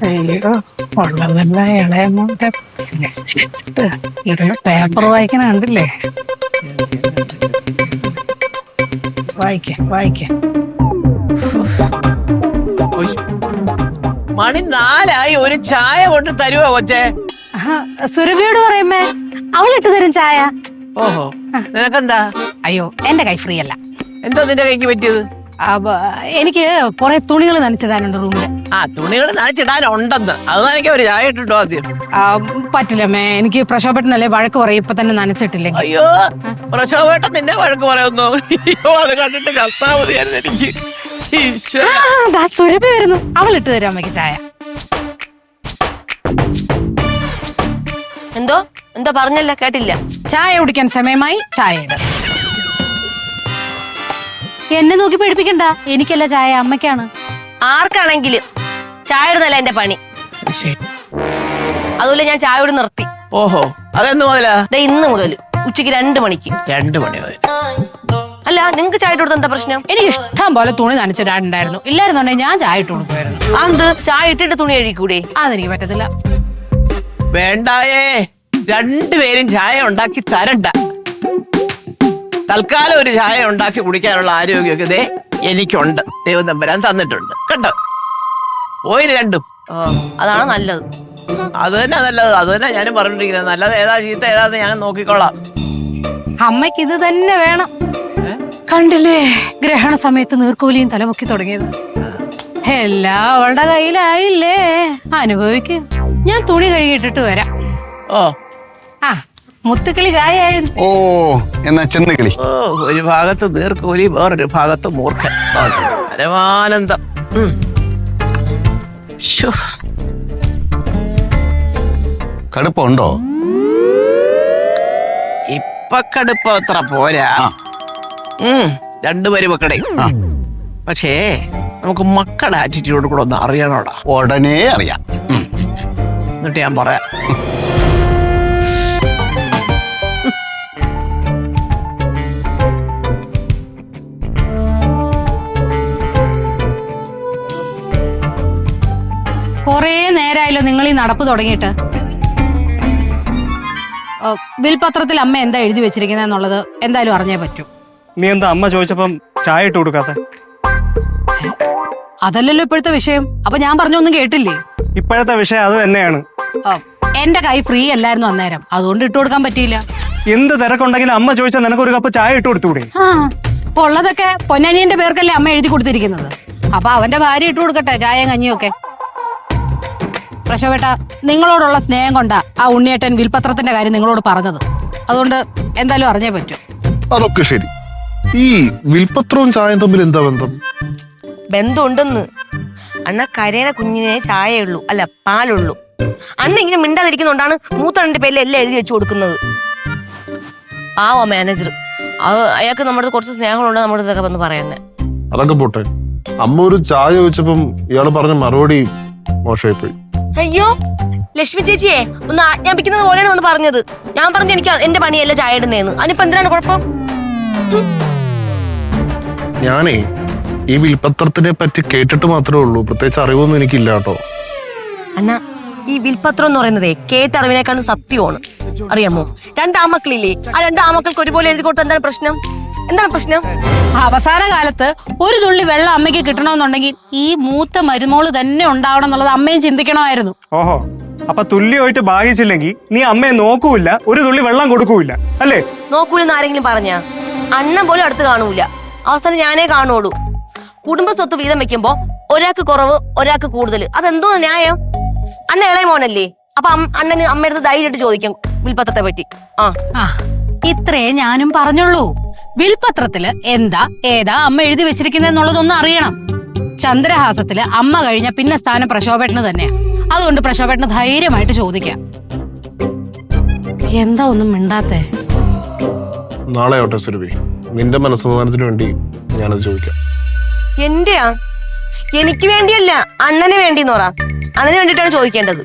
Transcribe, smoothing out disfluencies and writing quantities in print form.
അയ്യോ ഉള്ളതല്ല ഇളയമ്മൂടെ പേപ്പർ വായിക്കണ കണ്ടില്ലേ? വായിക്ക മണി 4 ഒരു ചായ കൊണ്ട് തരുവോ കൊച്ചേ? സുരഭിയോട് പറയുമ്പേ അവളിട്ട് തരും ചായ. ഓഹോ, നിനക്കെന്താ? അയ്യോ എന്റെ കൈ ഫ്രീ അല്ല. എന്തോ നിന്റെ കൈക്ക് പറ്റിയത്? എനിക്ക് കുറെ തുണികൾ നനച്ചിടാനുണ്ട് റൂമില്. തുണികൾ നനച്ചിടാനുണ്ടെന്ന് അത് നനയ്ക്കാൻ ഒരു ചായ ഇട്ടിട്ടോ ആദ്യം. പറ്റില്ലമ്മേ, എനിക്ക് പ്രശോഭേട്ടനല്ലേ വഴക്ക് പറയും ഇപ്പൊ തന്നെ നനച്ചിട്ടില്ലേ. അയ്യോ പ്രശോഭേട്ടൻ നിന്നെ വഴക്ക് പറയുന്നു? അയ്യോ അത് കണ്ടിട്ട് ചത്താ മതിയായിരുന്നു എനിക്ക്. സുരഭി വരുന്നു, അവളിട്ട് തരും അമ്മയ്ക്ക് ചായ. എന്തോ പറഞ്ഞല്ല, കേട്ടില്ല. ചായ കുടിക്കാൻ സമയമായി, ചായ ഇട്. എന്നെ നോക്കി പേടിപ്പിക്കണ്ട, എനിക്കല്ല ചായ, അമ്മയ്ക്കാണ്. ആർക്കാണെങ്കിലും ചായ ഇടുന്നല്ല എന്റെ പണി. അതുപോലെ ഞാൻ ചായ ഇട് നിർത്തി. ഓഹോ, അതെന്ന് മുതലാ? ഇന്ന് മുതൽ ഉച്ചക്ക് 2 മണിക്ക്. 2 മണി മുതൽ? അല്ല, നിങ്ങക്ക് ചായ ഇട്ട് കൊടുത്ത എന്താ പ്രശ്നം? എനിക്ക് ഇഷ്ടം പോലെ തുണി നനച്ചിടാനുണ്ടായിരുന്നു. ഇല്ലായിരുന്നുണ്ടെങ്കിൽ ഞാൻ ചായ ഇട്ട് കൊടുക്കുമായിരുന്നു. അത് ചായ ഇട്ടിട്ട് തുണി കഴിക്കൂടെ? അതെനിക്ക് പറ്റത്തില്ല. വേണ്ടായേ, 2 പേരും ചായ ഉണ്ടാക്കി തരണ്ട. തൽക്കാലം ഒരു ചായ ഉണ്ടാക്കി കുടിക്കാനുള്ള ആരോഗ്യമൊക്കെ ദേ എനിക്കുണ്ട്. ദൈവം തമ്പുരാൻ തന്നിട്ടുണ്ട് കേട്ടോ. പോയിന് 2ഉം. അതാണ് നല്ലത്. അത് തന്നെ നല്ലത്. അത് തന്നെ ഞാനും പറഞ്ഞിരിക്കുന്നത്. നല്ലത് ഏതാ ചീത്ത ഏതാന്ന് ഞാൻ നോക്കിക്കോളാം. അമ്മയ്ക്ക് ഇത് തന്നെ വേണം. കണ്ടില്ലേ ഗ്രഹണ സമയത്ത് നീർക്കോലിയും തലമുക്കി തുടങ്ങിയത്. എല്ലാം അവളുടെ കയ്യിലായില്ലേ, അനുഭവിക്ക്. ഞാൻ തുണി കഴുകിയിട്ടിട്ട് വരാം. ഓ മുത്തുക്കിളി ചായ. ഓ എന്നാ ചെന്നുകിളി. ഓ, ഒരു ഭാഗത്ത് നീർക്കോലി, വേറൊരു ഭാഗത്ത് മൂർഖൻ. പരമാനന്ദം. കടുപ്പുണ്ടോ? ഇപ്പൊ കടുപ്പം അത്ര പോരാ. 2 മക്കളെ. പക്ഷേ നമുക്ക് മക്കളുടെ ആറ്റിറ്റ്യൂഡ് കൂടെ ഒന്ന് അറിയണോടാ. ഉടനെ അറിയാം. എന്നിട്ട് ഞാൻ പറയാം. കൊറേ നേരമായല്ലോ നിങ്ങൾ ഈ നടപ്പ് തുടങ്ങിയിട്ട്. വിൽപത്രത്തിൽ അമ്മ എന്താ എഴുതി വെച്ചിരിക്കുന്നത് എന്നുള്ളത് എന്തായാലും അറിഞ്ഞേ പറ്റൂ. നീ എന്താ അമ്മ ചോദിച്ചപ്പം ചായ ഇട്ട് കൊടുക്കാത്ത? അതല്ലല്ലോ ഇപ്പോഴത്തെ വിഷയം. അപ്പൊ ഞാൻ പറഞ്ഞൊന്നും കേട്ടില്ലേ? ഇപ്പോഴത്തെ വിഷയം അത് തന്നെയാണ്. എന്റെ കൈ ഫ്രീ അല്ലായിരുന്നു അന്നേരം, അതുകൊണ്ട് ഇട്ട് കൊടുക്കാൻ പറ്റിയില്ല. എന്ത് തിരക്കുണ്ടെങ്കിലും അമ്മ ചോദിച്ചാൽ നിനക്ക് ഒരു കപ്പ് ചായ ഇട്ട് കൊടുത്തൂടെ? ഉള്ളതൊക്കെ പൊന്നനിയന്റെ പേർക്കല്ലേ അമ്മ എഴുതി കൊടുത്തിരിക്കുന്നത്. അപ്പൊ അവന്റെ ഭാര്യ ഇട്ട് കൊടുക്കട്ടെ ചായയും കഞ്ഞിയും ഒക്കെ. പ്രശോഭേട്ട, നിങ്ങളോടുള്ള സ്നേഹം കൊണ്ടാ ആ ഉണ്ണിയേട്ടൻ വിൽപത്രത്തിന്റെ കാര്യം നിങ്ങളോട് പറഞ്ഞത്. അതുകൊണ്ട് എന്തായാലും അറിഞ്ഞേ പറ്റൂ. അതൊക്കെ ശരി. ഈ വിൽപത്രവും ചായയും തമ്മിൽ എന്താ ബന്ധം? ബന്ധമുണ്ടെന്ന്. അണ്ണ കരയണ കുഞ്ഞിനെ ചായയുള്ളൂ, അല്ല പാലുള്ളൂ. അണ്ണ ഇങ്ങനെ മിണ്ടാതിരിക്കുന്നോണ്ടാണ് മൂത്തണ്ണന്റെ പേരിൽ എല്ലാം എഴുതി വെച്ചു കൊടുക്കുന്നത്. പാവോ മാനേജർ. അയാൾക്ക് നമ്മുടെ കുറച്ച് സ്നേഹമുണ്ട്, നമ്മുടെ ഇതൊക്കെ വന്ന് പറയുന്നേ. അതൊക്കെ പോട്ടെ, അമ്മ ഒരു ചായ ചോദിച്ചപ്പം ഇയാള് പറഞ്ഞ മറുപടി മോശമായി പോയി. അയ്യോ ലക്ഷ്മി ചേച്ചിയെ ഒന്ന് ആജ്ഞാപിക്കുന്നത് പോലെയാണ് ഒന്ന് പറഞ്ഞത്. ഞാൻ പറഞ്ഞു എനിക്ക് എന്റെ പണിയല്ല ചായ ഇടുന്നേന്ന്. അതിനിപ്പോ എന്തിനാണ് കുഴപ്പം? ഞാനേ ഈ വിൽപത്രത്തിനെ പറ്റി കേട്ടിട്ട് മാത്രമേ ഉള്ളൂ, പ്രത്യേകിച്ച് അറിവൊന്നും എനിക്കില്ല കേട്ടോ. അണ്ണ, ഈ വിൽപത്രം എന്ന് പറയുന്നതേ കേട്ടറിവിനേക്കാളും സത്യമാണ്. അറിയാമോ? 2 ആമക്കളില്ലേ, ആ 2 ആമക്കൾക്ക് ഒരുപോലെ എഴുതി കൊടുത്ത എന്താണ് പ്രശ്നം? അവസാന കാലത്ത് ഒരു തുള്ളി വെള്ളം അമ്മയ്ക്ക് കിട്ടണമെന്നുണ്ടെങ്കിൽ ഈ മൂത്ത മരുമോള് തന്നെ ഉണ്ടാവണം എന്നുള്ളത് അമ്മയും ചിന്തിക്കണമായിരുന്നു. ഓഹോ, അപ്പൊ തുല്യമായിട്ട് ഭാഗിച്ചില്ലെങ്കിൽ നീ അമ്മയെ നോക്കൂല, ഒരു തുള്ളി വെള്ളം കൊടുക്കൂല അല്ലേ? നോക്കൂലെന്ന് ആരെങ്കിലും പറഞ്ഞാ? അണ്ണൻ പോലും അടുത്ത് കാണൂല, അവസാനം ഞാനേ കാണുള്ളൂ. കുടുംബ സ്വത്ത് വീതം വെക്കുമ്പോ ഒരാൾക്ക് കുറവ് ഒരാൾക്ക് കൂടുതൽ, അതെന്തോ ന്യായം? അണ്ണ ഇളയ മോനല്ലേ, അപ്പൊ അണ്ണന് അമ്മയടുത്ത് ധൈര്യമായിട്ട് ചോദിക്കാം വിൽപത്രത്തെ പറ്റി. ഇത്രേ ഞാനും പറഞ്ഞുള്ളൂ. വിൽപത്രത്തില് എന്താ ഏതാ അമ്മ എഴുതി വെച്ചിരിക്കുന്നെന്നുള്ളതൊന്നും അറിയണം. ചന്ദ്രഹാസത്തില് അമ്മ കഴിഞ്ഞ പിന്നെ സ്ഥാനം പ്രശോഭേട്ടന് തന്നെയാ. അതുകൊണ്ട് പ്രശോഭേട്ടന് ധൈര്യമായിട്ട് ചോദിക്കാം. എന്താ ഒന്നും മിണ്ടാത്തേ? നാളെ ആവട്ടെ സുരഭി, നിന്റെ മനസ്സമാധാനത്തിന് വേണ്ടി ഞാനത് ചോദിക്കാം. എന്റെയാ? എനിക്ക് വേണ്ടിയല്ല, അണ്ണന് വേണ്ടിന്ന് പറ. അണ്ണന് വേണ്ടിയിട്ടാണ് ചോദിക്കേണ്ടത്.